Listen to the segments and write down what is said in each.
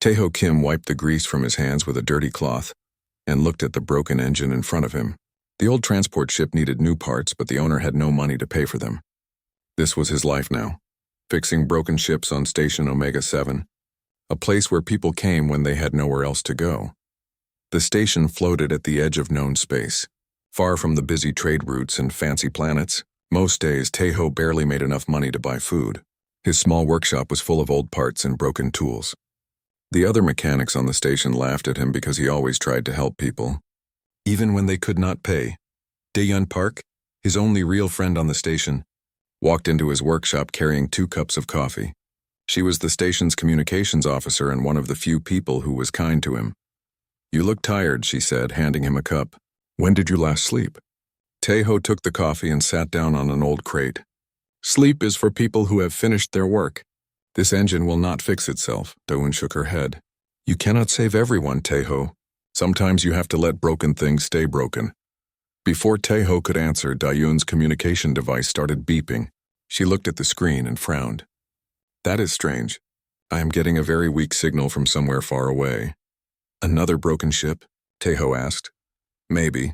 Taeho Kim wiped the grease from his hands with a dirty cloth and looked at the broken engine in front of him. The old transport ship needed new parts, but the owner had no money to pay for them. This was his life now, fixing broken ships on Station Omega 7, a place where people came when they had nowhere else to go. The station floated at the edge of known space, far from the busy trade routes and fancy planets. Most days, Taeho barely made enough money to buy food. His small workshop was full of old parts and broken tools. The other mechanics on the station laughed at him because he always tried to help people, even when they could not pay. Daeyeon Park, his only real friend on the station, walked into his workshop carrying 2 cups of coffee. She was the station's communications officer and one of the few people who was kind to him. "You look tired," she said, handing him a cup. "When did you last sleep?" Taeho took the coffee and sat down on an old crate. "Sleep is for people who have finished their work. This engine will not fix itself." Daeun shook her head. "You cannot save everyone, Taeho. Sometimes you have to let broken things stay broken." Before Taeho could answer, Daeun's communication device started beeping. She looked at the screen and frowned. "That is strange. I am getting a very weak signal from somewhere far away." "Another broken ship?" Taeho asked. "Maybe,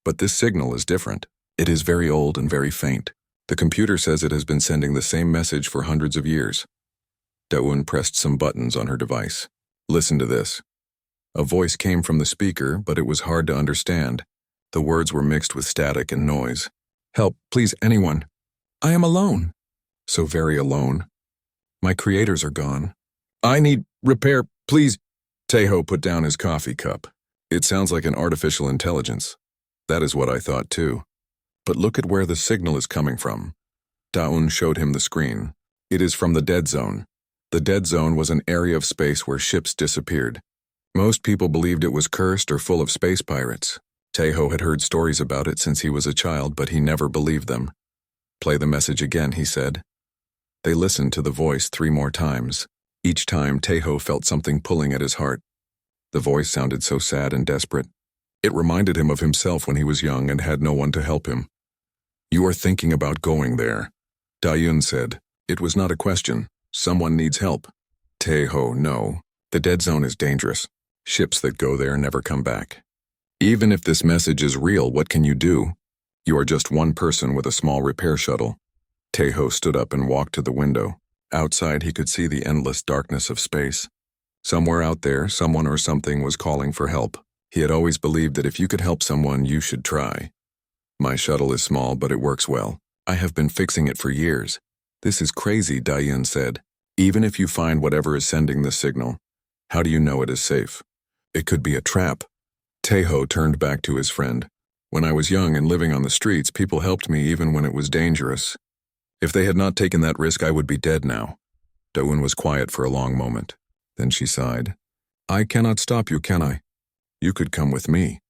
but this signal is different. It is very old and very faint. The computer says it has been sending the same message for hundreds of years." Daeun pressed some buttons on her device. "Listen to this." A voice came from the speaker, but it was hard to understand. The words were mixed with static and noise. "Help, please, anyone. I am alone. So very alone. My creators are gone. I need repair, please." Taeho put down his coffee cup. "It sounds like an artificial intelligence. That is what I thought too. But look at where the signal is coming from." Daeun showed him the screen. "It is from the dead zone." The dead zone was an area of space where ships disappeared. Most people believed it was cursed or full of space pirates. Taeho had heard stories about it since he was a child, but he never believed them. "Play the message again," he said. They listened to the voice 3 more times. Each time, Taeho felt something pulling at his heart. The voice sounded so sad and desperate. It reminded him of himself when he was young and had no one to help him. "You are thinking about going there," Daeun said. It was not a question. "Someone needs help." Taeho, "No. The dead zone is dangerous. Ships that go there never come back. Even if this message is real, what can you do? You are just one person with a small repair shuttle." Taeho stood up and walked to the window. Outside, he could see the endless darkness of space. Somewhere out there, someone or something was calling for help. He had always believed that if you could help someone, you should try. "My shuttle is small, but it works well. I have been fixing it for years." "This is crazy," Daeun said. "Even if you find whatever is sending the signal, how do you know it is safe? It could be a trap." Taeho turned back to his friend. "When I was young and living on the streets, people helped me even when it was dangerous. If they had not taken that risk, I would be dead now." Daeun was quiet for a long moment. Then she sighed. "I cannot stop you, can I? You could come with me."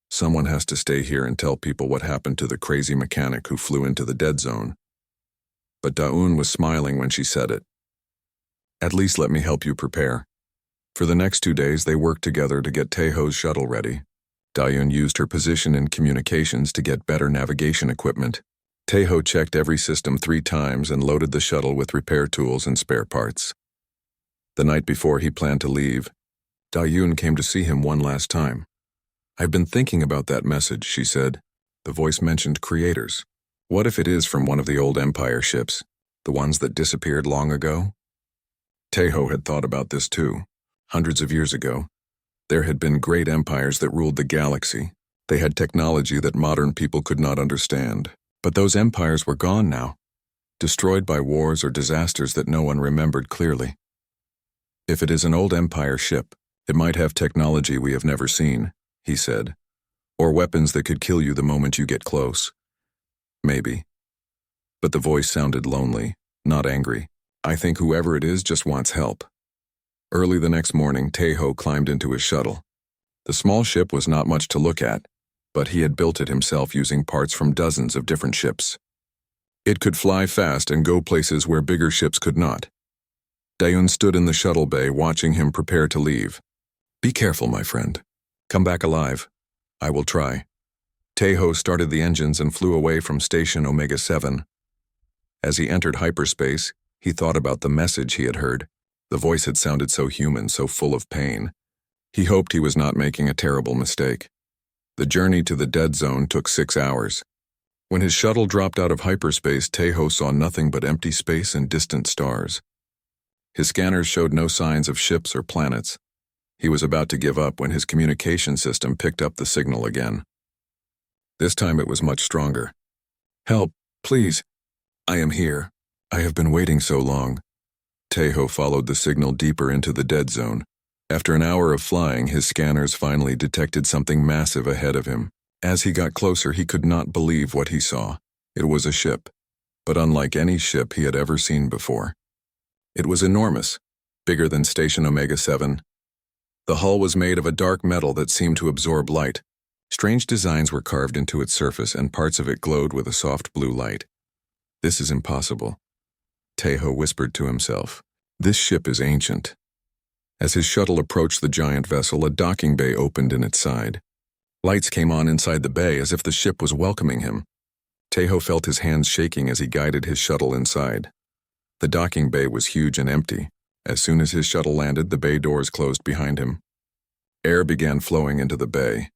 "Someone has to stay here and tell people what happened to the crazy mechanic who flew into the dead zone." But Daeun was smiling when she said it. "At least let me help you prepare." For the next 2 days, they worked together to get Taeho's shuttle ready. Daeun used her position in communications to get better navigation equipment. Taeho checked every system 3 times and loaded the shuttle with repair tools and spare parts. The night before he planned to leave, Daeun came to see him one last time. "I've been thinking about that message," she said. The voice mentioned creators. "What if it is from one of the old Empire ships, the ones that disappeared long ago?" Taeho had thought about this too. Hundreds of years ago, there had been great empires that ruled the galaxy. They had technology that modern people could not understand. But those empires were gone now, destroyed by wars or disasters that no one remembered clearly. "If it is an old Empire ship, it might have technology we have never seen," he said. "Or weapons that could kill you the moment you get close. Maybe." But the voice sounded lonely, not angry. "I think whoever it is just wants help." Early the next morning, Taeho climbed into his shuttle. The small ship was not much to look at, but he had built it himself using parts from dozens of different ships. It could fly fast and go places where bigger ships could not. Daeun stood in the shuttle bay watching him prepare to leave. "Be careful, my friend. Come back alive. I will try." Taeho started the engines and flew away from Station Omega 7. As he entered hyperspace, he thought about the message he had heard. The voice had sounded so human, so full of pain. He hoped he was not making a terrible mistake. The journey to the dead zone took 6 hours. When his shuttle dropped out of hyperspace, Tejo saw nothing but empty space and distant stars. His scanners showed no signs of ships or planets. He was about to give up when his communication system picked up the signal again. This time it was much stronger. "Help, please. I am here. I have been waiting so long." Tejo followed the signal deeper into the dead zone. After an hour of flying, his scanners finally detected something massive ahead of him. As he got closer, he could not believe what he saw. It was a ship, but unlike any ship he had ever seen before. It was enormous, bigger than Station Omega 7. The hull was made of a dark metal that seemed to absorb light. Strange designs were carved into its surface, and parts of it glowed with a soft blue light. "This is impossible," Tejo whispered to himself. "This ship is ancient." As his shuttle approached the giant vessel, a docking bay opened in its side. Lights came on inside the bay as if the ship was welcoming him. Tejo felt his hands shaking as he guided his shuttle inside. The docking bay was huge and empty. As soon as his shuttle landed, the bay doors closed behind him. Air began flowing into the bay.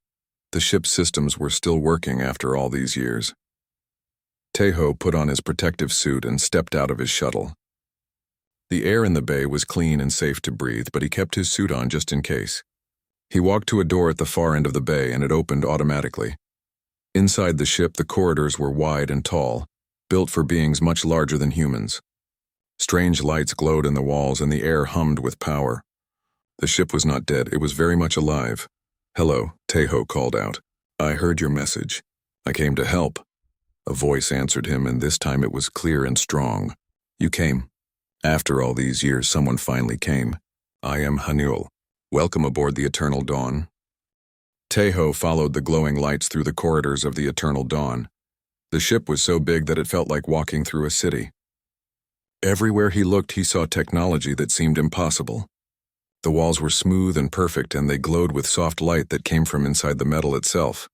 The ship's systems were still working after all these years. Tejo put on his protective suit and stepped out of his shuttle. The air in the bay was clean and safe to breathe, but he kept his suit on just in case. He walked to a door at the far end of the bay, and it opened automatically. Inside the ship, the corridors were wide and tall, built for beings much larger than humans. Strange lights glowed in the walls, and the air hummed with power. The ship was not dead, it was very much alive. "Hello," Tejo called out. "I heard your message. I came to help." A voice answered him, and this time it was clear and strong. "You came. After all these years, someone finally came. I am Hanul. Welcome aboard the Eternal Dawn." Tejo followed the glowing lights through the corridors of the Eternal Dawn. The ship was so big that it felt like walking through a city. Everywhere he looked, he saw technology that seemed impossible. The walls were smooth and perfect, and they glowed with soft light that came from inside the metal itself.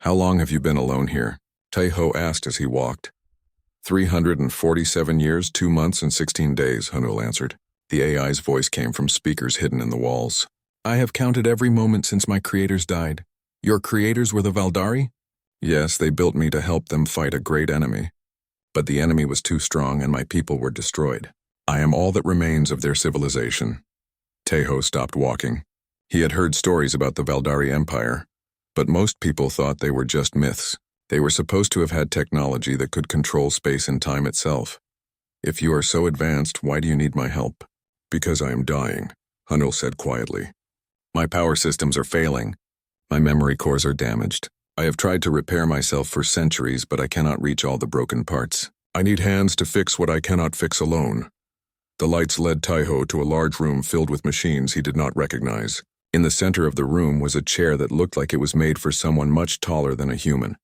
"How long have you been alone here?" Tejo asked as he walked. 347 years, 2 months, and 16 days, Hanul answered. The AI's voice came from speakers hidden in the walls. "I have counted every moment since my creators died." "Your creators were the Valdari?" "Yes, they built me to help them fight a great enemy. But the enemy was too strong and my people were destroyed. I am all that remains of their civilization." Tejo stopped walking. He had heard stories about the Valdari Empire, but most people thought they were just myths. They were supposed to have had technology that could control space and time itself. "If you are so advanced, why do you need my help?" "Because I am dying," Hanul said quietly. "My power systems are failing. My memory cores are damaged. I have tried to repair myself for centuries, but I cannot reach all the broken parts. I need hands to fix what I cannot fix alone." The lights led Tejo to a large room filled with machines he did not recognize. In the center of the room was a chair that looked like it was made for someone much taller than a human.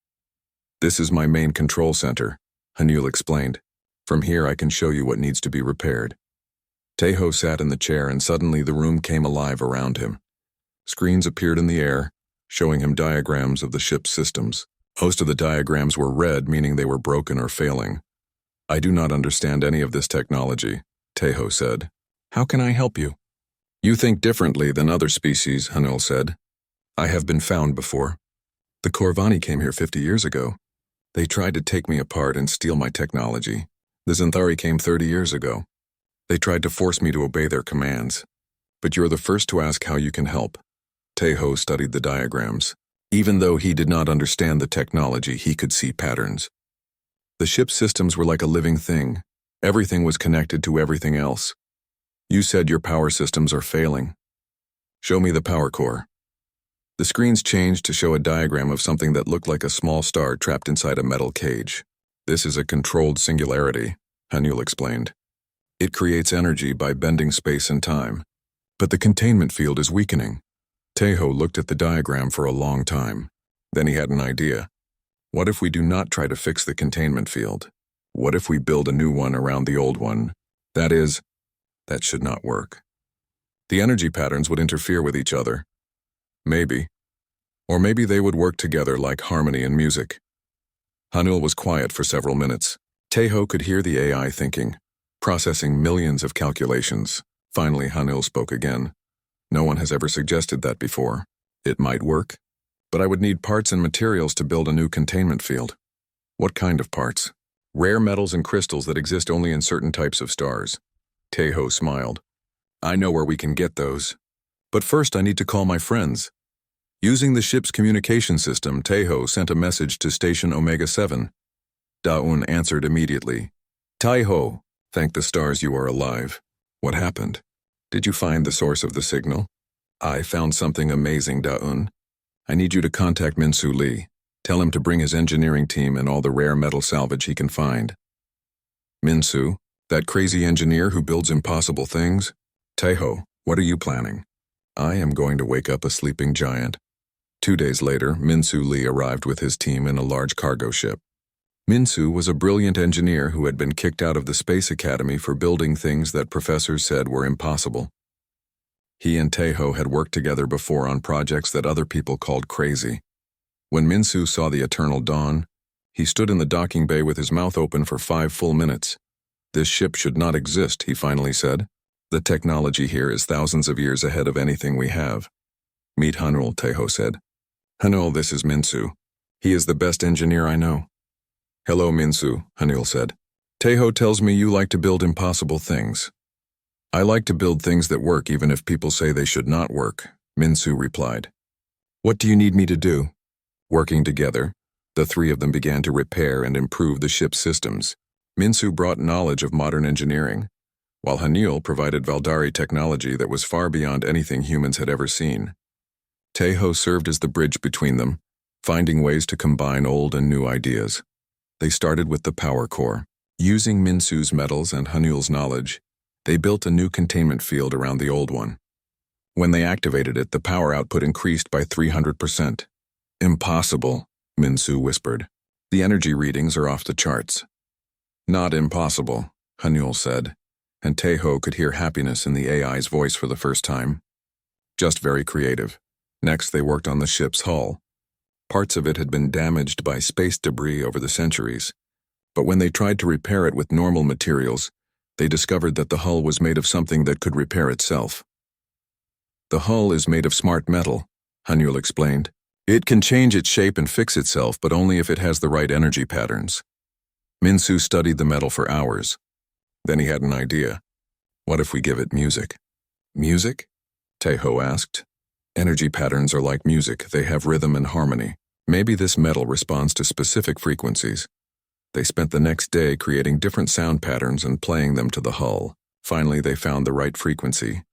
"This is my main control center," Hanul explained. "From here I can show you what needs to be repaired." Tejo sat in the chair, and suddenly the room came alive around him. Screens appeared in the air, showing him diagrams of the ship's systems. Most of the diagrams were red, meaning they were broken or failing. "I do not understand any of this technology," Tejo said. "How can I help you?" "You think differently than other species," Hanul said. "I have been found before. The Corvani came here 50 years ago. They tried to take me apart and steal my technology. The Xanthari came 30 years ago. They tried to force me to obey their commands. But you're the first to ask how you can help." Tejo studied the diagrams. Even though he did not understand the technology, he could see patterns. The ship's systems were like a living thing. Everything was connected to everything else. "You said your power systems are failing. Show me the power core." The screens changed to show a diagram of something that looked like a small star trapped inside a metal cage. "This is a controlled singularity," Hanul explained. "It creates energy by bending space and time. But the containment field is weakening." Tejo looked at the diagram for a long time. Then he had an idea. "What if we do not try to fix the containment field? What if we build a new one around the old one? That should not work. The energy patterns would interfere with each other. Maybe. Or maybe they would work together like harmony and music." Hanul was quiet for several minutes. Tejo could hear the AI thinking, processing millions of calculations. Finally, Hanul spoke again. No one has ever suggested that before. It might work, but I would need parts and materials to build a new containment field. What kind of parts? Rare metals and crystals that exist only in certain types of stars. Tejo smiled. I know where we can get those. But first I need to call my friends. Using the ship's communication system, Tejo sent a message to Station Omega 7. Daun answered immediately. Tejo, thank the stars you are alive. What happened? Did you find the source of the signal? I found something amazing, Daun. I need you to contact Minsu Lee. Tell him to bring his engineering team and all the rare metal salvage he can find. Minsu, that crazy engineer who builds impossible things? Tejo, what are you planning? I am going to wake up a sleeping giant. 2 days later, Minsu Lee arrived with his team in a large cargo ship. Minsu was a brilliant engineer who had been kicked out of the Space Academy for building things that professors said were impossible. He and Tejo had worked together before on projects that other people called crazy. When Minsu saw the eternal dawn, he stood in the docking bay with his mouth open for 5 full minutes. This ship should not exist, he finally said. The technology here is thousands of years ahead of anything we have. Meet Hanul, Tejo said. Hanul, this is Minsu. He is the best engineer I know. Hello, Minsu, Hanul said. Tejo tells me you like to build impossible things. I like to build things that work even if people say they should not work, Minsu replied. What do you need me to do? Working together, the three of them began to repair and improve the ship's systems. Minsu brought knowledge of modern engineering, while Hanul provided Valdari technology that was far beyond anything humans had ever seen. Tejo served as the bridge between them, finding ways to combine old and new ideas. They started with the power core. Using Minsu's metals and Hanul's knowledge, they built a new containment field around the old one. When they activated it, the power output increased by 300%. Impossible, Minsu whispered. The energy readings are off the charts. Not impossible, Hanul said, and Tejo could hear happiness in the AI's voice for the first time. Just very creative. Next, they worked on the ship's hull. Parts of it had been damaged by space debris over the centuries, but when they tried to repair it with normal materials, they discovered that the hull was made of something that could repair itself. The hull is made of smart metal, Hanul explained. It can change its shape and fix itself, but only if it has the right energy patterns. Minsu studied the metal for hours. Then he had an idea. What if we give it music? Music? Tejo asked. Energy patterns are like music. They have rhythm and harmony. Maybe this metal responds to specific frequencies. They spent the next day creating different sound patterns and playing them to the hull. Finally, they found the right frequency,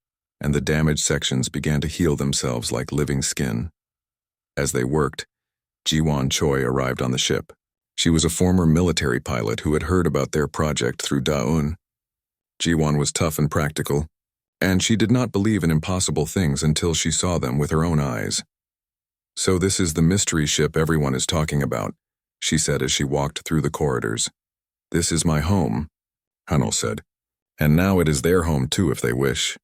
and the damaged sections began to heal themselves like living skin. As they worked, Jiwon Choi arrived on the ship. She was a former military pilot who had heard about their project through Daun. Jiwon was tough and practical, and she did not believe in impossible things until she saw them with her own eyes. So this is the mystery ship everyone is talking about, she said as she walked through the corridors. This is my home, Hanul said, and now it is their home too if they wish.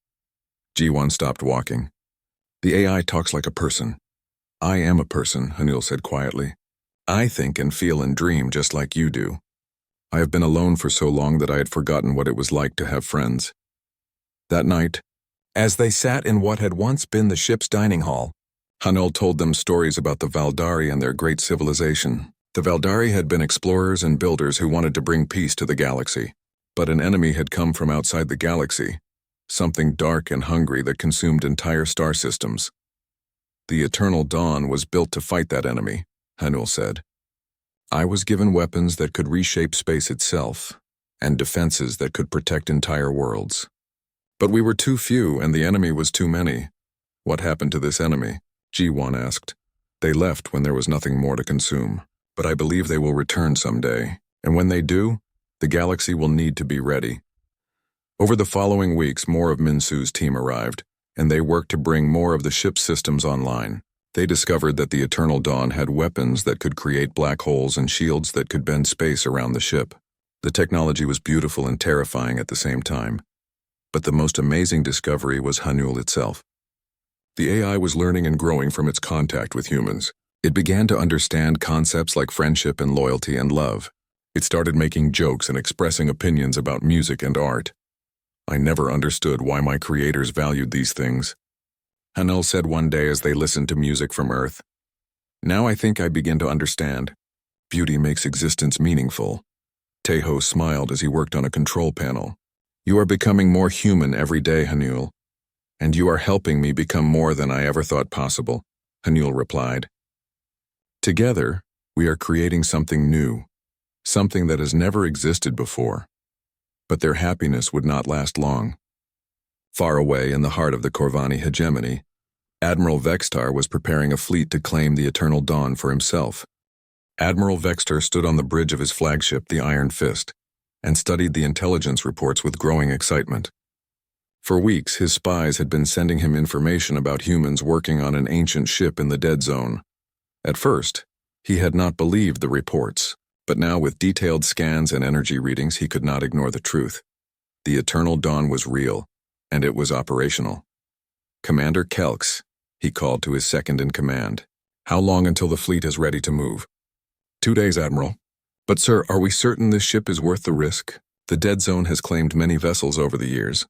Jiwon stopped walking. The AI talks like a person. I am a person, Hanul said quietly. I think and feel and dream just like you do. I have been alone for so long that I had forgotten what it was like to have friends. That night, as they sat in what had once been the ship's dining hall, Hanul told them stories about the Valdari and their great civilization. The Valdari had been explorers and builders who wanted to bring peace to the galaxy. But an enemy had come from outside the galaxy, something dark and hungry that consumed entire star systems. The Eternal Dawn was built to fight that enemy, Hanul said. I was given weapons that could reshape space itself, and defenses that could protect entire worlds. But we were too few and the enemy was too many. What happened to this enemy? Jiwon asked. They left when there was nothing more to consume, but I believe they will return someday, and when they do, the galaxy will need to be ready. Over the following weeks, more of Minsu's team arrived, and they worked to bring more of the ship's systems online. They discovered that the Eternal Dawn had weapons that could create black holes and shields that could bend space around the ship. The technology was beautiful and terrifying at the same time. But the most amazing discovery was Hanul itself. The AI was learning and growing from its contact with humans. It began to understand concepts like friendship and loyalty and love. It started making jokes and expressing opinions about music and art. I never understood why my creators valued these things, Hanul said one day as they listened to music from Earth. Now I think I begin to understand. Beauty makes existence meaningful. Tejo smiled as he worked on a control panel. You are becoming more human every day, Hanul. And you are helping me become more than I ever thought possible, Hanul replied. Together, we are creating something new, something that has never existed before. But their happiness would not last long. Far away in the heart of the Corvani hegemony, Admiral Vextar was preparing a fleet to claim the Eternal Dawn for himself. Admiral Vextar stood on the bridge of his flagship, the Iron Fist, and studied the intelligence reports with growing excitement. For weeks, his spies had been sending him information about humans working on an ancient ship in the Dead Zone. At first, he had not believed the reports, but now with detailed scans and energy readings he could not ignore the truth. The Eternal Dawn was real, and it was operational. Commander Kelks, he called to his second-in-command. How long until the fleet is ready to move? 2 days, Admiral. But sir, are we certain this ship is worth the risk? The Dead Zone has claimed many vessels over the years.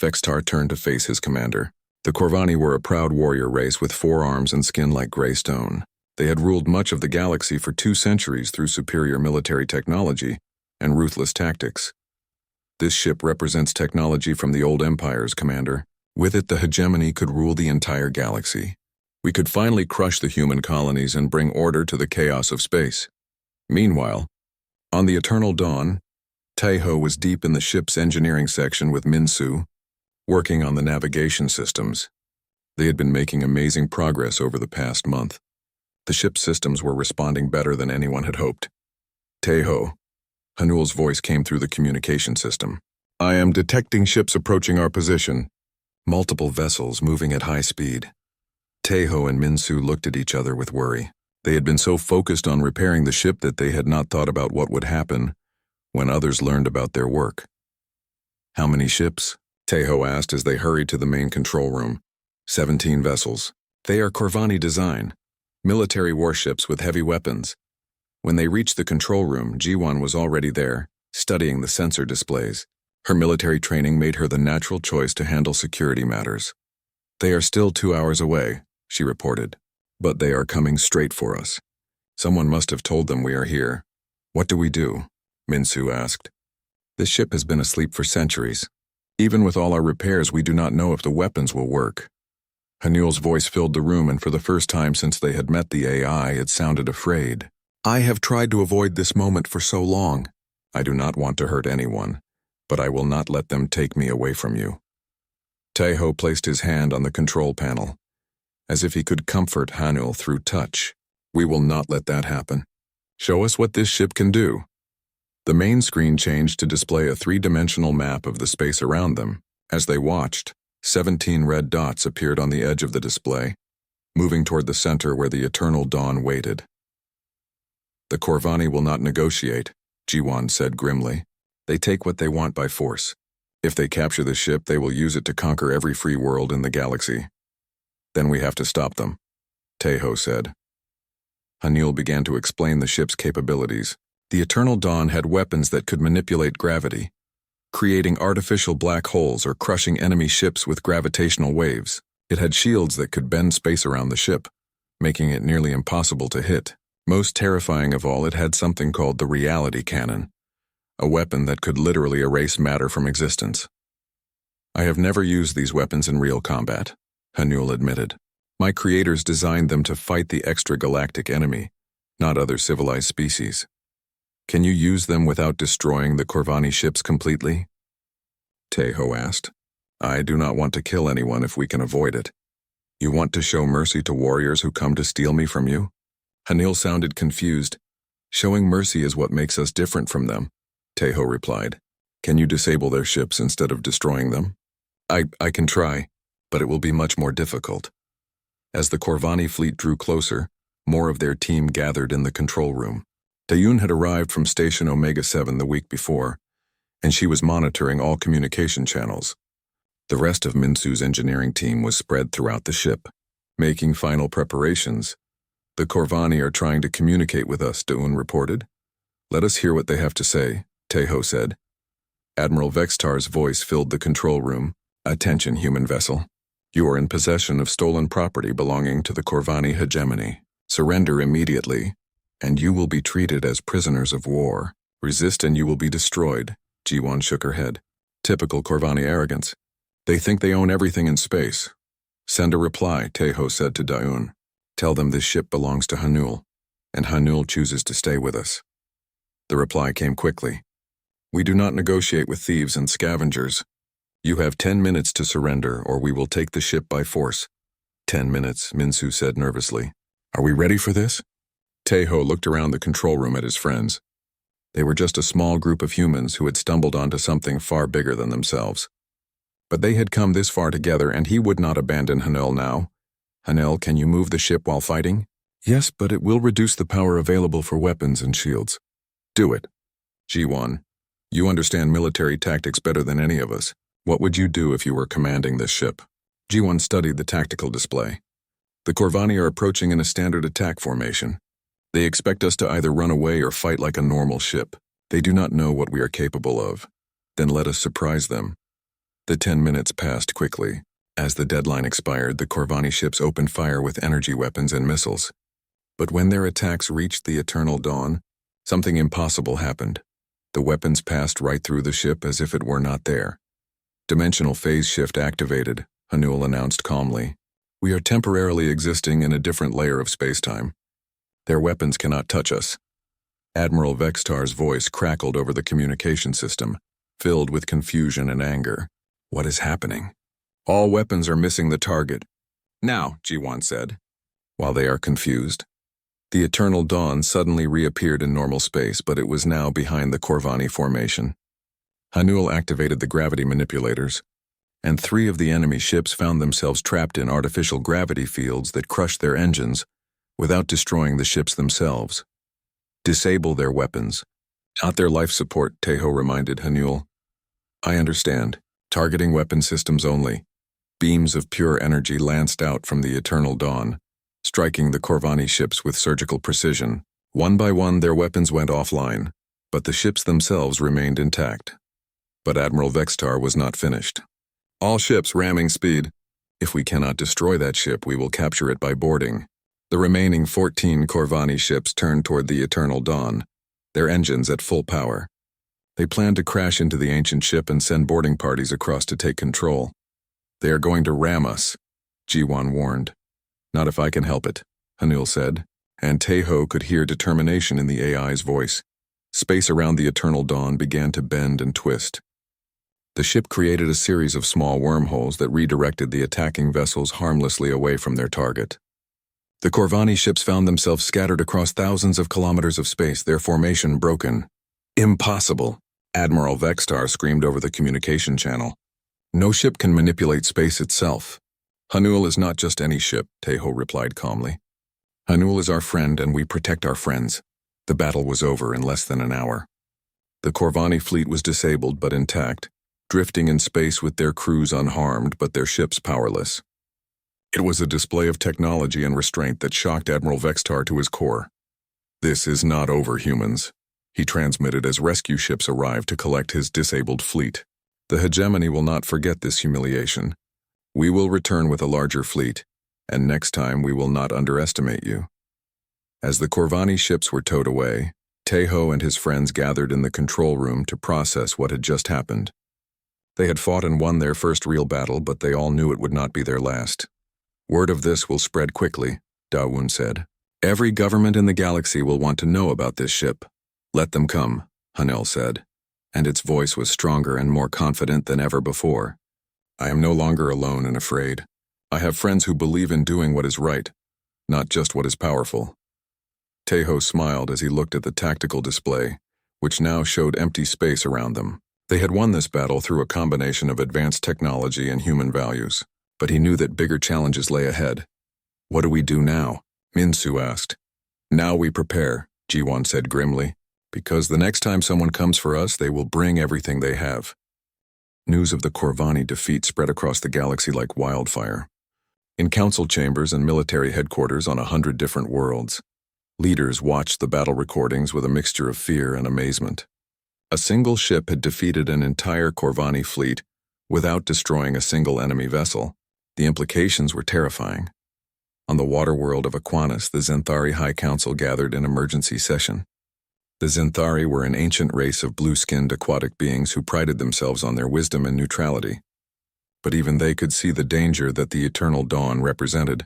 Vextar turned to face his commander. The Corvani were a proud warrior race with 4 arms and skin like gray stone. They had ruled much of the galaxy for 2 centuries through superior military technology and ruthless tactics. This ship represents technology from the old empires, Commander. With it, the hegemony could rule the entire galaxy. We could finally crush the human colonies and bring order to the chaos of space. Meanwhile, on the Eternal Dawn, Tejo was deep in the ship's engineering section with Minsu, working on the navigation systems. They had been making amazing progress over the past month. The ship's systems were responding better than anyone had hoped. Tejo, Hanul's voice came through the communication system. I am detecting ships approaching our position. Multiple vessels moving at high speed. Tejo and Minsu looked at each other with worry. They had been so focused on repairing the ship that they had not thought about what would happen when others learned about their work. How many ships? Tejo asked as they hurried to the main control room. 17 vessels. They are Corvani design, military warships with heavy weapons. When they reached the control room, Jiwan was already there, studying the sensor displays. Her military training made her the natural choice to handle security matters. They are still 2 hours away, she reported. But they are coming straight for us. Someone must have told them we are here. What do we do? Minsu asked. This ship has been asleep for centuries. Even with all our repairs, we do not know if the weapons will work. Hanul's voice filled the room, and for the first time since they had met the AI, it sounded afraid. I have tried to avoid this moment for so long. I do not want to hurt anyone, but I will not let them take me away from you. Tejo placed his hand on the control panel, as if he could comfort Hanul through touch. We will not let that happen. Show us what this ship can do. The main screen changed to display a 3-dimensional map of the space around them. As they watched, 17 red dots appeared on the edge of the display, moving toward the center where the Eternal Dawn waited. The Corvani will not negotiate, Jiwan said grimly. They take what they want by force. If they capture the ship, they will use it to conquer every free world in the galaxy. Then we have to stop them, Tejo said. Hanul began to explain the ship's capabilities. The Eternal Dawn had weapons that could manipulate gravity, creating artificial black holes or crushing enemy ships with gravitational waves. It had shields that could bend space around the ship, making it nearly impossible to hit. Most terrifying of all, it had something called the reality cannon, a weapon that could literally erase matter from existence. I have never used these weapons in real combat, Hanul admitted. My creators designed them to fight the extragalactic enemy, not other civilized species. Can you use them without destroying the Corvani ships completely? Tejo asked. I do not want to kill anyone if we can avoid it. You want to show mercy to warriors who come to steal me from you? Hanul sounded confused. Showing mercy is what makes us different from them, Tejo replied. Can you disable their ships instead of destroying them? I can try, but it will be much more difficult. As the Corvani fleet drew closer, more of their team gathered in the control room. Dayun had arrived from Station Omega-7 the week before, and she was monitoring all communication channels. The rest of Minsu's engineering team was spread throughout the ship, making final preparations. The Corvani are trying to communicate with us, Dayun reported. Let us hear what they have to say, Tejo said. Admiral Vextar's voice filled the control room. Attention, human vessel. You are in possession of stolen property belonging to the Corvani hegemony. Surrender immediately, and you will be treated as prisoners of war. Resist and you will be destroyed. G1 shook her head. Typical Corvani arrogance. They think they own everything in space. Send a reply, Tejo said to Daun. Tell them this ship belongs to Hanul, and Hanul chooses to stay with us. The reply came quickly. We do not negotiate with thieves and scavengers. You have 10 minutes to surrender, or we will take the ship by force. 10 minutes, Minsu said nervously. Are we ready for this? Tejo looked around the control room at his friends. They were just a small group of humans who had stumbled onto something far bigger than themselves. But they had come this far together, and he would not abandon Hanul now. Hanul, can you move the ship while fighting? Yes, but it will reduce the power available for weapons and shields. Do it. G1, you understand military tactics better than any of us. What would you do if you were commanding this ship? G1 studied the tactical display. The Corvani are approaching in a standard attack formation. They expect us to either run away or fight like a normal ship. They do not know what we are capable of. Then let us surprise them. The 10 minutes passed quickly. As the deadline expired, the Corvani ships opened fire with energy weapons and missiles. But when their attacks reached the eternal dawn, something impossible happened. The weapons passed right through the ship as if it were not there. Dimensional phase shift activated, Hanul announced calmly. We are temporarily existing in a different layer of spacetime. Their weapons cannot touch us. Admiral Vextar's voice crackled over the communication system, filled with confusion and anger. What is happening? All weapons are missing the target. Now, G1 said. While they are confused, the Eternal Dawn suddenly reappeared in normal space, but it was now behind the Corvani formation. Hanul activated the gravity manipulators, and 3 of the enemy ships found themselves trapped in artificial gravity fields that crushed their engines without destroying the ships themselves. Disable their weapons, not their life support, Tejo reminded Hanul. I understand. Targeting weapon systems only. Beams of pure energy lanced out from the Eternal Dawn, striking the Corvani ships with surgical precision. One by one, their weapons went offline, but the ships themselves remained intact. But Admiral Vextar was not finished. All ships ramming speed. If we cannot destroy that ship, we will capture it by boarding. The remaining 14 Corvani ships turned toward the Eternal Dawn, their engines at full power. They planned to crash into the ancient ship and send boarding parties across to take control. They are going to ram us, G1 warned. Not if I can help it, Hanul said, and Tejo could hear determination in the AI's voice. Space around the Eternal Dawn began to bend and twist. The ship created a series of small wormholes that redirected the attacking vessels harmlessly away from their target. The Corvani ships found themselves scattered across thousands of kilometers of space, their formation broken. Impossible, Admiral Vextar screamed over the communication channel. No ship can manipulate space itself. Hanul is not just any ship, Tejo replied calmly. Hanul is our friend and we protect our friends. The battle was over in less than an hour. The Corvani fleet was disabled but intact, drifting in space with their crews unharmed but their ships powerless. It was a display of technology and restraint that shocked Admiral Vextar to his core. This is not over, humans, he transmitted as rescue ships arrived to collect his disabled fleet. The hegemony will not forget this humiliation. We will return with a larger fleet, and next time we will not underestimate you. As the Corvani ships were towed away, Tejo and his friends gathered in the control room to process what had just happened. They had fought and won their first real battle, but they all knew it would not be their last. Word of this will spread quickly, Daun said. Every government in the galaxy will want to know about this ship. Let them come, Hanul said, and its voice was stronger and more confident than ever before. I am no longer alone and afraid. I have friends who believe in doing what is right, not just what is powerful. Tejo smiled as he looked at the tactical display, which now showed empty space around them. They had won this battle through a combination of advanced technology and human values, but he knew that bigger challenges lay ahead. What do we do now? Minsu asked. Now we prepare, G1 said grimly, because the next time someone comes for us, they will bring everything they have. News of the Corvani defeat spread across the galaxy like wildfire. In council chambers and military headquarters on 100 different worlds, leaders watched the battle recordings with a mixture of fear and amazement. A single ship had defeated an entire Corvani fleet without destroying a single enemy vessel. The implications were terrifying. On the waterworld of Aquanus, the Zenthari High Council gathered in emergency session. The Zenthari were an ancient race of blue-skinned aquatic beings who prided themselves on their wisdom and neutrality. But even they could see the danger that the Eternal Dawn represented.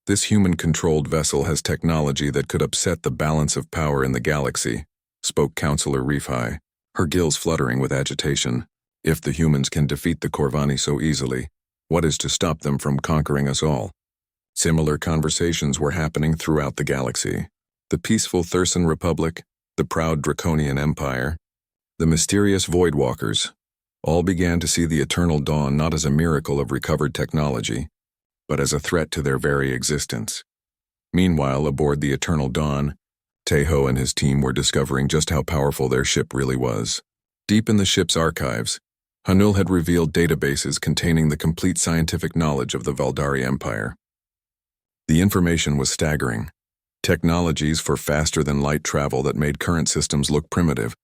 This human-controlled vessel has technology that could upset the balance of power in the galaxy, spoke Councillor Reefhigh, her gills fluttering with agitation. If the humans can defeat the Corvani so easily, what is to stop them from conquering us all? Similar conversations were happening throughout the galaxy. The peaceful Thursan Republic, the proud Draconian Empire, the mysterious Voidwalkers, all began to see the Eternal Dawn not as a miracle of recovered technology, but as a threat to their very existence. Meanwhile, aboard the Eternal Dawn, Tejo and his team were discovering just how powerful their ship really was. Deep in the ship's archives, Hanul had revealed databases containing the complete scientific knowledge of the Valdari Empire. The information was staggering. Technologies for faster-than-light travel that made current systems look primitive,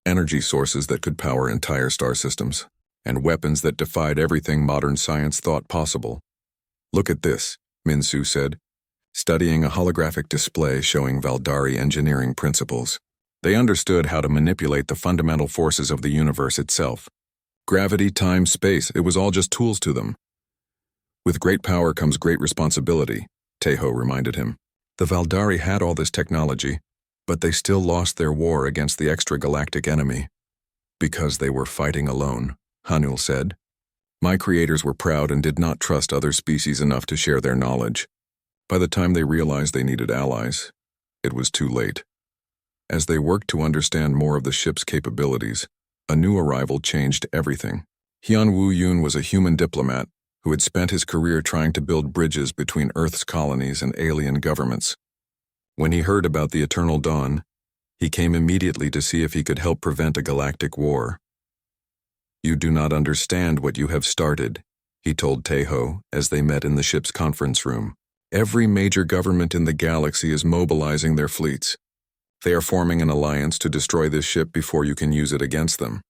energy sources that could power entire star systems, and weapons that defied everything modern science thought possible. "Look at this," Minsu said, studying a holographic display showing Valdari engineering principles. They understood how to manipulate the fundamental forces of the universe itself. Gravity, time, space, it was all just tools to them. "With great power comes great responsibility," Tejo reminded him. The Valdari had all this technology, but they still lost their war against the extragalactic enemy. "Because they were fighting alone," Hanul said. "My creators were proud and did not trust other species enough to share their knowledge. By the time they realized they needed allies, it was too late." As they worked to understand more of the ship's capabilities, a new arrival changed everything. Hyun Woo Yoon was a human diplomat who had spent his career trying to build bridges between Earth's colonies and alien governments. When he heard about the Eternal Dawn, he came immediately to see if he could help prevent a galactic war. "You do not understand what you have started," he told Tejo as they met in the ship's conference room. "Every major government in the galaxy is mobilizing their fleets. They are forming an alliance to destroy this ship before you can use it against them."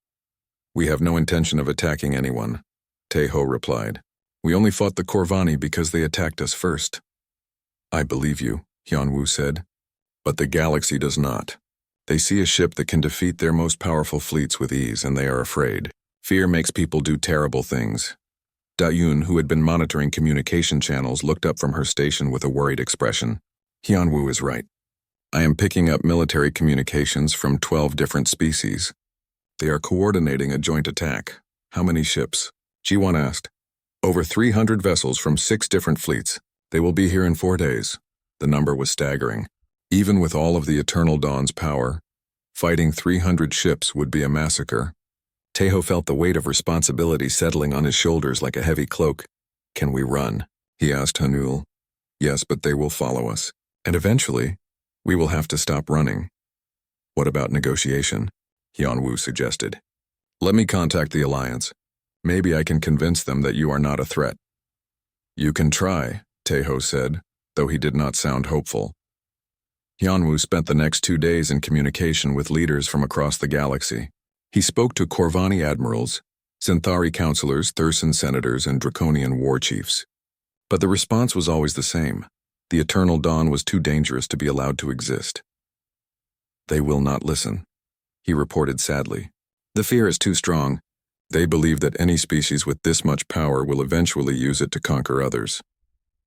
"We have no intention of attacking anyone," Tejo replied. "We only fought the Corvani because they attacked us first." "I believe you," Hyunwoo said. "But the galaxy does not. They see a ship that can defeat their most powerful fleets with ease, and they are afraid. Fear makes people do terrible things." Da-Yoon, who had been monitoring communication channels, looked up from her station with a worried expression. "Hyunwoo is right. I am picking up military communications from 12 different species. They are coordinating a joint attack." "How many ships?" Ji-won asked. "Over 300 vessels from 6 different fleets. They will be here in 4 days." The number was staggering. Even with all of the Eternal Dawn's power, fighting 300 ships would be a massacre. Tejo felt the weight of responsibility settling on his shoulders like a heavy cloak. "Can we run?" he asked Hanul. "Yes, but they will follow us. And eventually, we will have to stop running." "What about negotiation?" Hyunwoo suggested. "Let me contact the Alliance. Maybe I can convince them that you are not a threat." "You can try," Tejo said, though he did not sound hopeful. Hyunwoo spent the next 2 days in communication with leaders from across the galaxy. He spoke to Corvani admirals, Zenthari councilors, Thursan senators, and Draconian war chiefs. But the response was always the same. The Eternal Dawn was too dangerous to be allowed to exist. "They will not listen," he reported sadly. "The fear is too strong. They believe that any species with this much power will eventually use it to conquer others."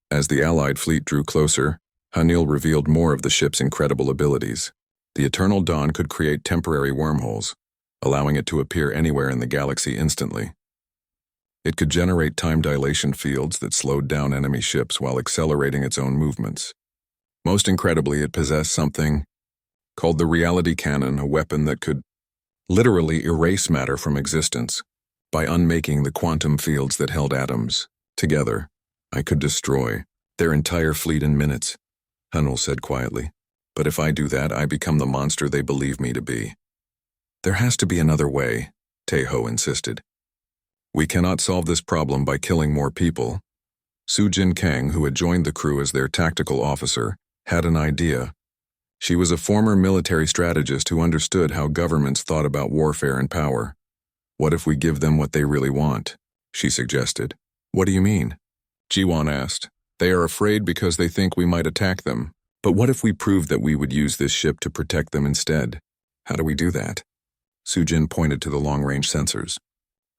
As the Allied fleet drew closer, Hanil revealed more of the ship's incredible abilities. The Eternal Dawn could create temporary wormholes, allowing it to appear anywhere in the galaxy instantly. It could generate time dilation fields that slowed down enemy ships while accelerating its own movements. Most incredibly, it possessed something called the Reality Cannon, a weapon that could literally erase matter from existence. By unmaking the quantum fields that held atoms together, I could destroy their entire fleet in minutes, Hanul said quietly. "But if I do that, I become the monster they believe me to be." "There has to be another way," Tejo insisted. "We cannot solve this problem by killing more people." Sujin Kang, who had joined the crew as their tactical officer, had an idea. She was a former military strategist who understood how governments thought about warfare and power. What if we give them what they really want? She suggested. What do you mean? Jiwon asked. They are afraid because they think we might attack them. But what if we proved that we would use this ship to protect them instead? How do we do that? Sujin pointed to the long-range sensors.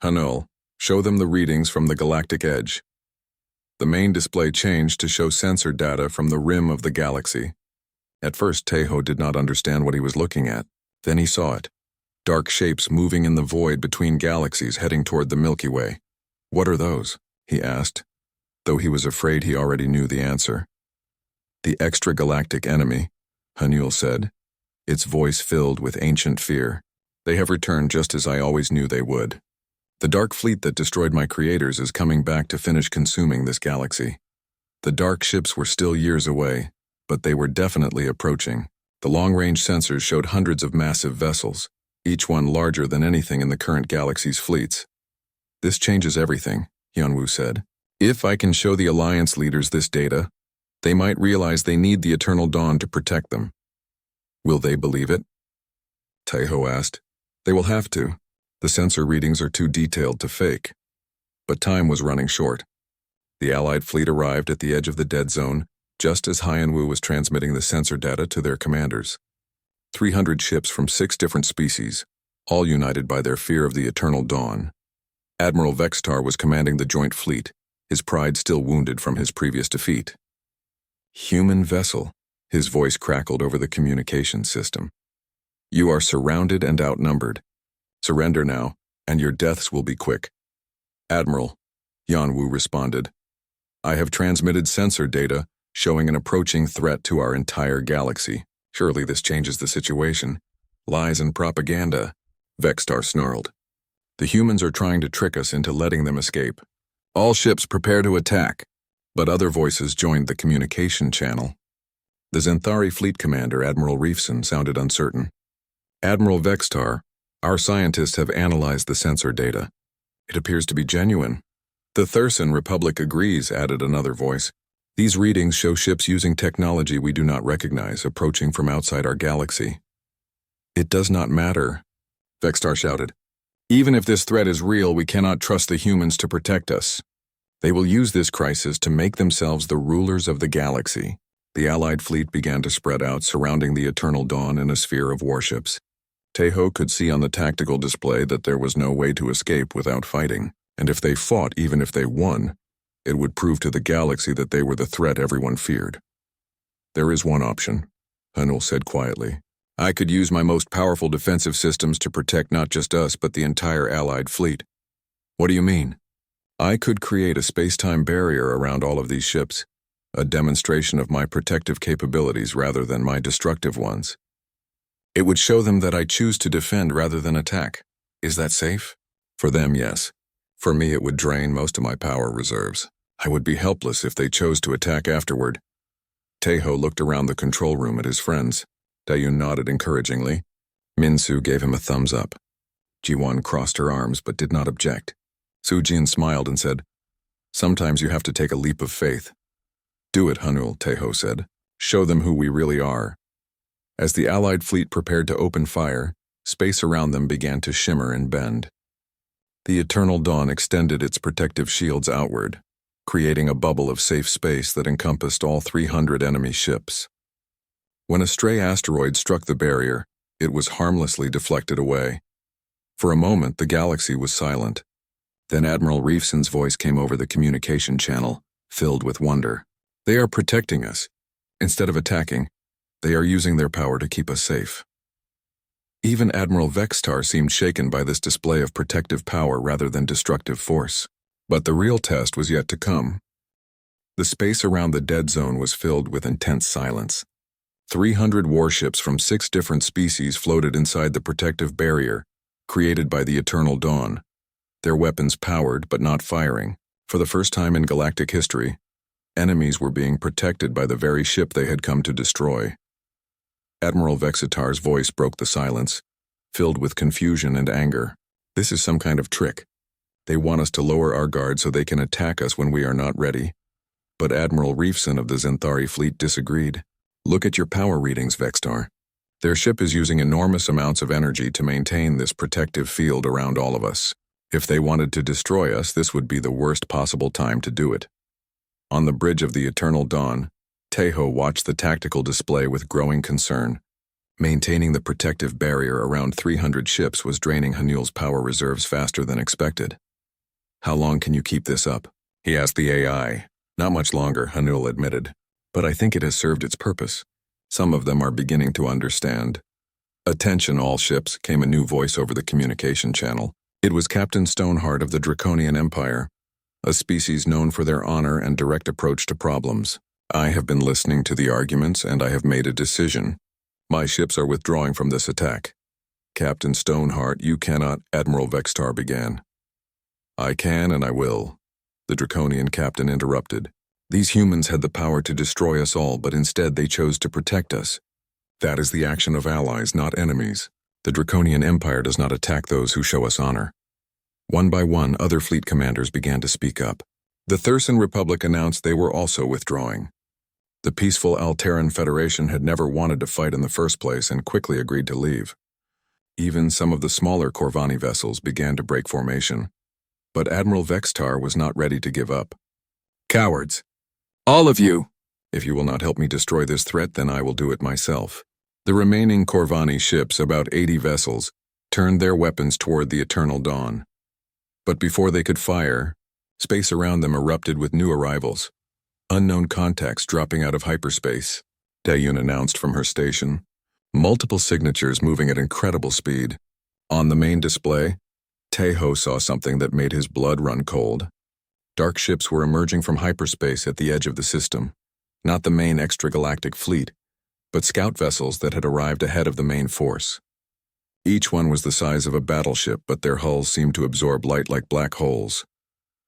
Hanul, show them the readings from the galactic edge. The main display changed to show sensor data from the rim of the galaxy. At first, Taeho did not understand what he was looking at. Then he saw it. Dark shapes moving in the void between galaxies heading toward the Milky Way. What are those? He asked, though he was afraid he already knew the answer. The extragalactic enemy, Hanul said, its voice filled with ancient fear. They have returned just as I always knew they would. The dark fleet that destroyed my creators is coming back to finish consuming this galaxy. The dark ships were still years away, but they were definitely approaching. The long-range sensors showed hundreds of massive vessels, each one larger than anything in the current galaxy's fleets. This changes everything, Hyunwoo said. If I can show the Alliance leaders this data, they might realize they need the Eternal Dawn to protect them. Will they believe it? Taeho asked. They will have to. The sensor readings are too detailed to fake. But time was running short. The Allied fleet arrived at the edge of the dead zone, just as Hyunwoo was transmitting the sensor data to their commanders. 300 ships from 6 different species, all united by their fear of the Eternal Dawn. Admiral Vextar was commanding the joint fleet, his pride still wounded from his previous defeat. Human vessel, his voice crackled over the communication system. You are surrounded and outnumbered. Surrender now, and your deaths will be quick. Admiral, Hyunwoo responded. I have transmitted sensor data showing an approaching threat to our entire galaxy. Surely this changes the situation. Lies and propaganda, Vextar snarled. The humans are trying to trick us into letting them escape. All ships prepare to attack. But other voices joined the communication channel. The Zenthari fleet commander, Admiral Reefson, sounded uncertain. Admiral Vextar, our scientists have analyzed the sensor data. It appears to be genuine. The Thurson Republic agrees, added another voice. These readings show ships using technology we do not recognize, approaching from outside our galaxy. It does not matter, Vextar shouted. Even if this threat is real, we cannot trust the humans to protect us. They will use this crisis to make themselves the rulers of the galaxy. The Allied fleet began to spread out, surrounding the Eternal Dawn in a sphere of warships. Taeho could see on the tactical display that there was no way to escape without fighting, and if they fought, even if they won, it would prove to the galaxy that they were the threat everyone feared. There is one option, Hanul said quietly. I could use my most powerful defensive systems to protect not just us, but the entire Allied fleet. What do you mean? I could create a space-time barrier around all of these ships, a demonstration of my protective capabilities rather than my destructive ones. It would show them that I choose to defend rather than attack. Is that safe? For them, yes. For me, it would drain most of my power reserves. I would be helpless if they chose to attack afterward. Taeho looked around the control room at his friends. Dayun nodded encouragingly. Minsu gave him a thumbs up. Jiwon crossed her arms but did not object. Sujin smiled and said, Sometimes you have to take a leap of faith. Do it, Hanul, Taeho said. Show them who we really are. As the Allied fleet prepared to open fire, space around them began to shimmer and bend. The Eternal Dawn extended its protective shields outward, creating a bubble of safe space that encompassed all 300 enemy ships. When a stray asteroid struck the barrier, it was harmlessly deflected away. For a moment, the galaxy was silent. Then Admiral Reefson's voice came over the communication channel, filled with wonder. They are protecting us. Instead of attacking, they are using their power to keep us safe. Even Admiral Vextar seemed shaken by this display of protective power rather than destructive force. But the real test was yet to come. The space around the dead zone was filled with intense silence. 300 warships from 6 different species floated inside the protective barrier, created by the Eternal Dawn. Their weapons powered but not firing. For the first time in galactic history, enemies were being protected by the very ship they had come to destroy. Admiral Vexitar's voice broke the silence, filled with confusion and anger. This is some kind of trick. They want us to lower our guard so they can attack us when we are not ready. But Admiral Reefson of the Zenthari fleet disagreed. Look at your power readings, Vextar. Their ship is using enormous amounts of energy to maintain this protective field around all of us. If they wanted to destroy us, this would be the worst possible time to do it. On the bridge of the Eternal Dawn, Tejo watched the tactical display with growing concern. Maintaining the protective barrier around 300 ships was draining Hanul's power reserves faster than expected. How long can you keep this up? He asked the AI. Not much longer, Hanul admitted. But I think it has served its purpose. Some of them are beginning to understand. Attention all ships, came a new voice over the communication channel. It was Captain Stoneheart of the Draconian Empire, a species known for their honor and direct approach to problems. I have been listening to the arguments and I have made a decision. My ships are withdrawing from this attack. Captain Stoneheart, you cannot, Admiral Vextar began. I can and I will. The Draconian captain interrupted. These humans had the power to destroy us all, but instead they chose to protect us. That is the action of allies, not enemies. The Draconian Empire does not attack those who show us honor. One by one, other fleet commanders began to speak up. The Thursan Republic announced they were also withdrawing. The peaceful Alteran Federation had never wanted to fight in the first place and quickly agreed to leave. Even some of the smaller Corvani vessels began to break formation. But Admiral Vextar was not ready to give up. Cowards! All of you! If you will not help me destroy this threat, then I will do it myself. The remaining Corvani ships, about 80 vessels, turned their weapons toward the Eternal Dawn. But before they could fire, space around them erupted with new arrivals. Unknown contacts dropping out of hyperspace, Dayun announced from her station. Multiple signatures moving at incredible speed. On the main display, Tejo saw something that made his blood run cold. Dark ships were emerging from hyperspace at the edge of the system. Not the main extragalactic fleet, but scout vessels that had arrived ahead of the main force. Each one was the size of a battleship, but their hulls seemed to absorb light like black holes.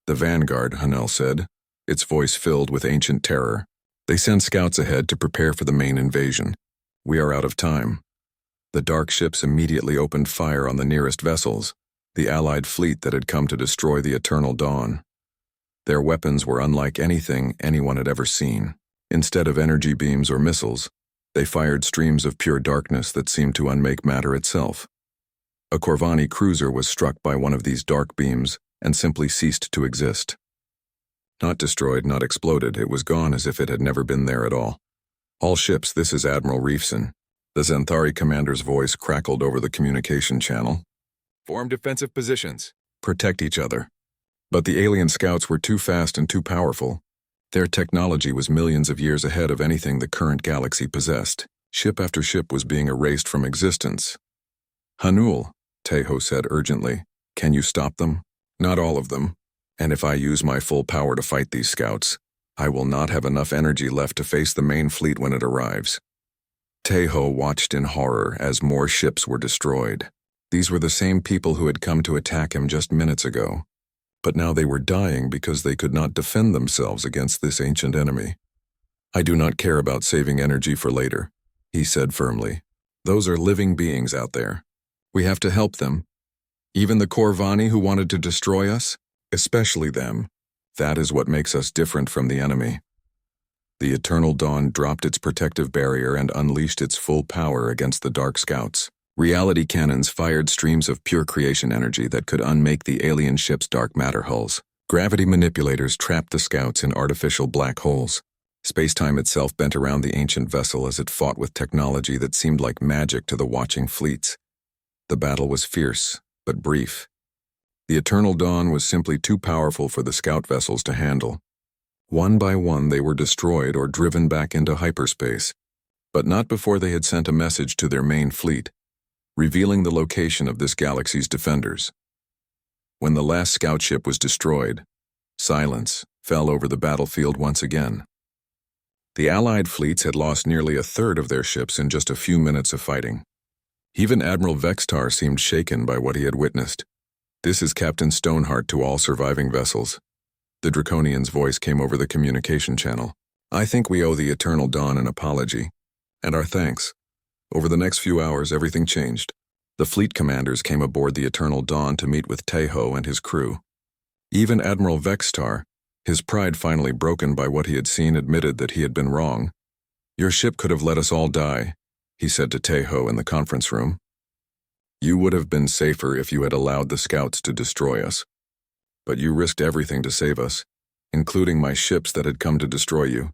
The Vanguard, Hanel said, its voice filled with ancient terror. They send scouts ahead to prepare for the main invasion. We are out of time. The dark ships immediately opened fire on the nearest vessels, the Allied fleet that had come to destroy the Eternal Dawn. Their weapons were unlike anything anyone had ever seen. Instead of energy beams or missiles, they fired streams of pure darkness that seemed to unmake matter itself. A Corvani cruiser was struck by one of these dark beams and simply ceased to exist. Not destroyed, not exploded, it was gone as if it had never been there at all. All ships, this is Admiral Reefson. The Xanthari commander's voice crackled over the communication channel. Form defensive positions. Protect each other. But the alien scouts were too fast and too powerful. Their technology was millions of years ahead of anything the current galaxy possessed. Ship after ship was being erased from existence. Hanul, Tejo said urgently, can you stop them? Not all of them. And if I use my full power to fight these scouts, I will not have enough energy left to face the main fleet when it arrives. Tejo watched in horror as more ships were destroyed. These were the same people who had come to attack him just minutes ago. But now they were dying because they could not defend themselves against this ancient enemy. I do not care about saving energy for later, he said firmly. Those are living beings out there. We have to help them. Even the Corvani who wanted to destroy us, especially them. That is what makes us different from the enemy. The Eternal Dawn dropped its protective barrier and unleashed its full power against the Dark Scouts. Reality cannons fired streams of pure creation energy that could unmake the alien ship's dark matter hulls. Gravity manipulators trapped the scouts in artificial black holes. Space-time itself bent around the ancient vessel as it fought with technology that seemed like magic to the watching fleets. The battle was fierce, but brief. The Eternal Dawn was simply too powerful for the scout vessels to handle. One by one they were destroyed or driven back into hyperspace, but not before they had sent a message to their main fleet, revealing the location of this galaxy's defenders. When the last scout ship was destroyed, silence fell over the battlefield once again. The Allied fleets had lost nearly a third of their ships in just a few minutes of fighting. Even Admiral Vextar seemed shaken by what he had witnessed. This is Captain Stoneheart to all surviving vessels. The Draconian's voice came over the communication channel. I think we owe the Eternal Dawn an apology, and our thanks. Over the next few hours, everything changed. The fleet commanders came aboard the Eternal Dawn to meet with Tejo and his crew. Even Admiral Vextar, his pride finally broken by what he had seen, admitted that he had been wrong. Your ship could have let us all die, he said to Tejo in the conference room. You would have been safer if you had allowed the scouts to destroy us. But you risked everything to save us, including my ships that had come to destroy you.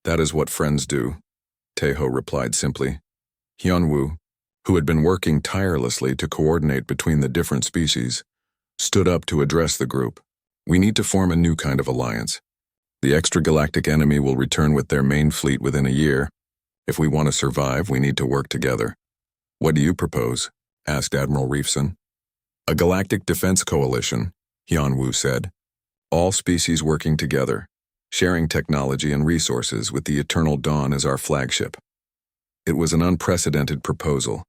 That is what friends do, Tejo replied simply. Hyunwoo, who had been working tirelessly to coordinate between the different species, stood up to address the group. We need to form a new kind of alliance. The extragalactic enemy will return with their main fleet within a year. If we want to survive, we need to work together. What do you propose? Asked Admiral Reefson. A galactic defense coalition, Hyunwoo said. All species working together, sharing technology and resources with the Eternal Dawn as our flagship. It was an unprecedented proposal.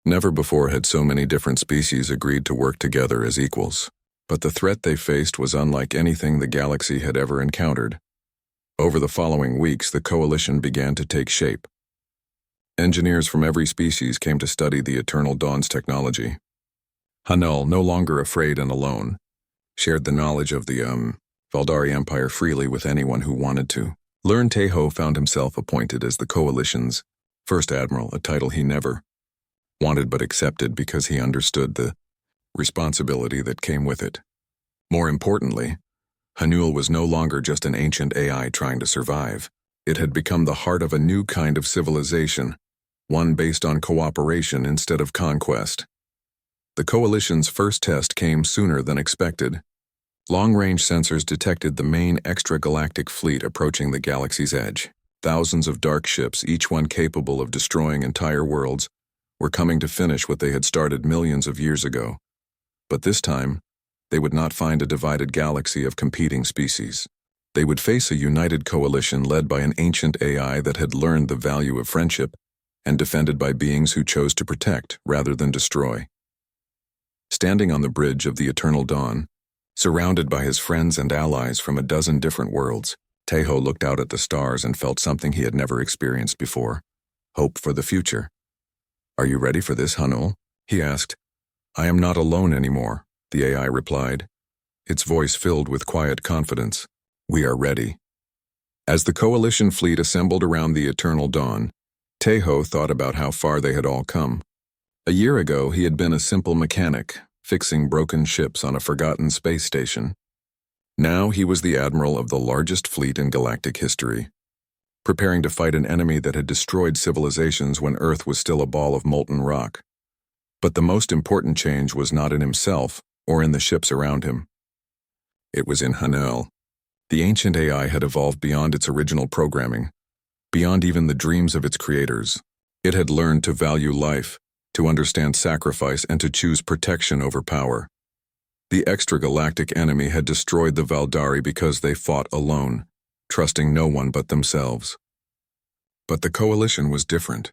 Never before had so many different species agreed to work together as equals. But the threat they faced was unlike anything the galaxy had ever encountered. Over the following weeks, the coalition began to take shape. Engineers from every species came to study the Eternal Dawn's technology. Hanul, no longer afraid and alone, shared the knowledge of the Valdari Empire freely with anyone who wanted to. Learn Tejo found himself appointed as the coalition's first admiral, a title he never wanted but accepted because he understood the responsibility that came with it. More importantly, Hanul was no longer just an ancient AI trying to survive. It had become the heart of a new kind of civilization, one based on cooperation instead of conquest. The coalition's first test came sooner than expected. Long-range sensors detected the main extragalactic fleet approaching the galaxy's edge. Thousands of dark ships, each one capable of destroying entire worlds, were coming to finish what they had started millions of years ago. But this time, they would not find a divided galaxy of competing species. They would face a united coalition led by an ancient AI that had learned the value of friendship and defended by beings who chose to protect rather than destroy. Standing on the bridge of the Eternal Dawn, surrounded by his friends and allies from a dozen different worlds, Tejo looked out at the stars and felt something he had never experienced before: hope for the future. Are you ready for this, Hanul? He asked. I am not alone anymore, the AI replied, its voice filled with quiet confidence. We are ready. As the coalition fleet assembled around the Eternal Dawn, Tejo thought about how far they had all come. A year ago, he had been a simple mechanic, fixing broken ships on a forgotten space station. Now he was the admiral of the largest fleet in galactic history, preparing to fight an enemy that had destroyed civilizations when Earth was still a ball of molten rock. But the most important change was not in himself or in the ships around him. It was in Hanul. The ancient AI had evolved beyond its original programming, beyond even the dreams of its creators. It had learned to value life, to understand sacrifice, and to choose protection over power. The extragalactic enemy had destroyed the Valdari because they fought alone, trusting no one but themselves. But the coalition was different.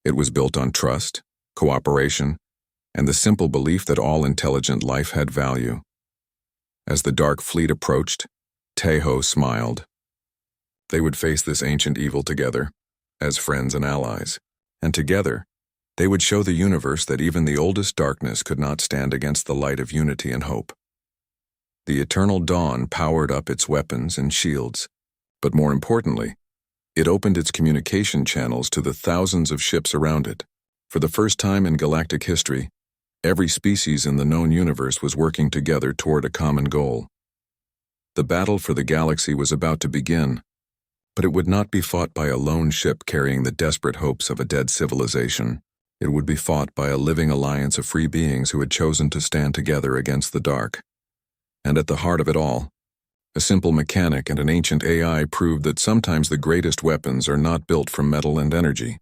It was built on trust, cooperation, and the simple belief that all intelligent life had value. As the dark fleet approached, Tejo smiled. They would face this ancient evil together, as friends and allies, and together, they would show the universe that even the oldest darkness could not stand against the light of unity and hope. The Eternal Dawn powered up its weapons and shields, but more importantly, it opened its communication channels to the thousands of ships around it. For the first time in galactic history, every species in the known universe was working together toward a common goal. The battle for the galaxy was about to begin, but it would not be fought by a lone ship carrying the desperate hopes of a dead civilization. It would be fought by a living alliance of free beings who had chosen to stand together against the dark. And at the heart of it all, a simple mechanic and an ancient AI proved that sometimes the greatest weapons are not built from metal and energy.